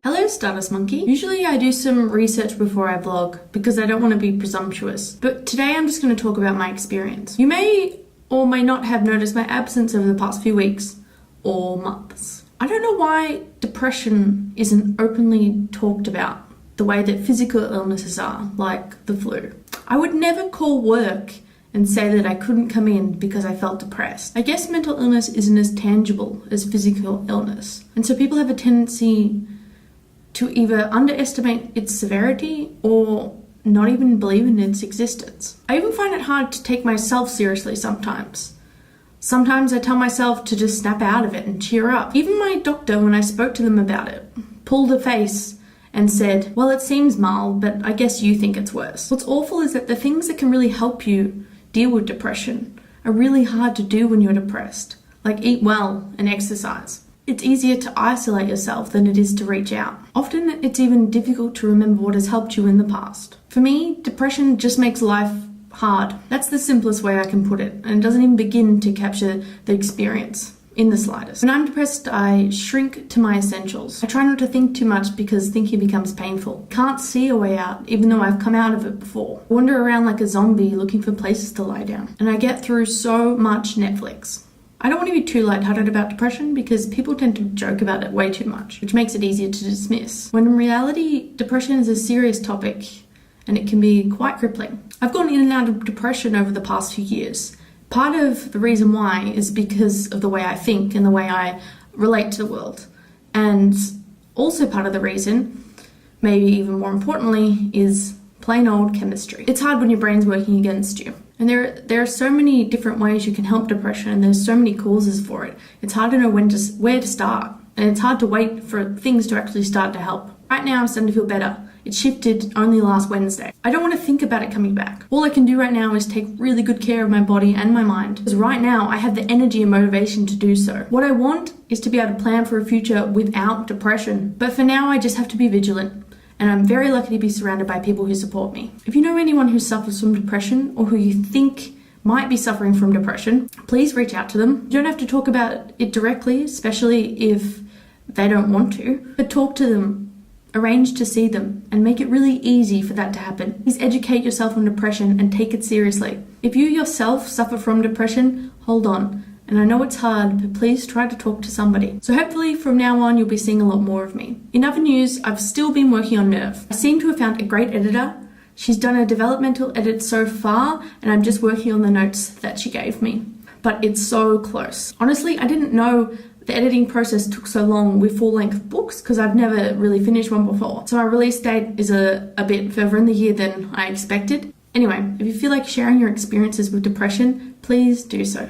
Hello Stardust Monkey. Usually I do some research before I vlog because I don't want to be presumptuous, but today I'm just going to talk about my experience. You may or may not have noticed my absence over the past few weeks or months. I don't know why depression isn't openly talked about the way that physical illnesses are, like the flu. I would never call work and say that I couldn't come in because I felt depressed. I guess mental illness isn't as tangible as physical illness, and so people have a tendency to either underestimate its severity or not even believe in its existence. I even find it hard to take myself seriously sometimes. Sometimes I tell myself to just snap out of it and cheer up. Even my doctor, when I spoke to them about it, pulled a face and said, well, it seems mild, but I guess you think it's worse. What's awful is that the things that can really help you deal with depression are really hard to do when you're depressed, like eat well and exercise. It's easier to isolate yourself than it is to reach out. Often it's even difficult to remember what has helped you in the past. For me, depression just makes life hard. That's the simplest way I can put it, and it doesn't even begin to capture the experience in the slightest. When I'm depressed, I shrink to my essentials. I try not to think too much because thinking becomes painful. Can't see a way out, even though I've come out of it before. I wander around like a zombie looking for places to lie down. And I get through so much Netflix. I don't want to be too lighthearted about depression because people tend to joke about it way too much, which makes it easier to dismiss. When in reality, depression is a serious topic and it can be quite crippling. I've gone in and out of depression over the past few years. Part of the reason why is because of the way I think and the way I relate to the world. And also part of the reason, maybe even more importantly, is plain old chemistry. It's hard when your brain's working against you. And there are so many different ways you can help depression, and there's so many causes for it. It's hard to know where to start, and it's hard to wait for things to actually start to help. Right now I'm starting to feel better. It shifted only last Wednesday. I don't want to think about it coming back. All I can do right now is take really good care of my body and my mind, because right now I have the energy and motivation to do so. What I want is to be able to plan for a future without depression, but for now I just have to be vigilant. And I'm very lucky to be surrounded by people who support me. If you know anyone who suffers from depression or who you think might be suffering from depression, please reach out to them. You don't have to talk about it directly, especially if they don't want to, but talk to them, arrange to see them, and make it really easy for that to happen. Please educate yourself on depression and take it seriously. If you yourself suffer from depression, hold on. And I know it's hard, but please try to talk to somebody. So hopefully from now on, you'll be seeing a lot more of me. In other news, I've still been working on Nerve. I seem to have found a great editor. She's done a developmental edit so far, and I'm just working on the notes that she gave me. But it's so close. Honestly, I didn't know the editing process took so long with full-length books because I've never really finished one before. So our release date is a bit further in the year than I expected. Anyway, if you feel like sharing your experiences with depression, please do so.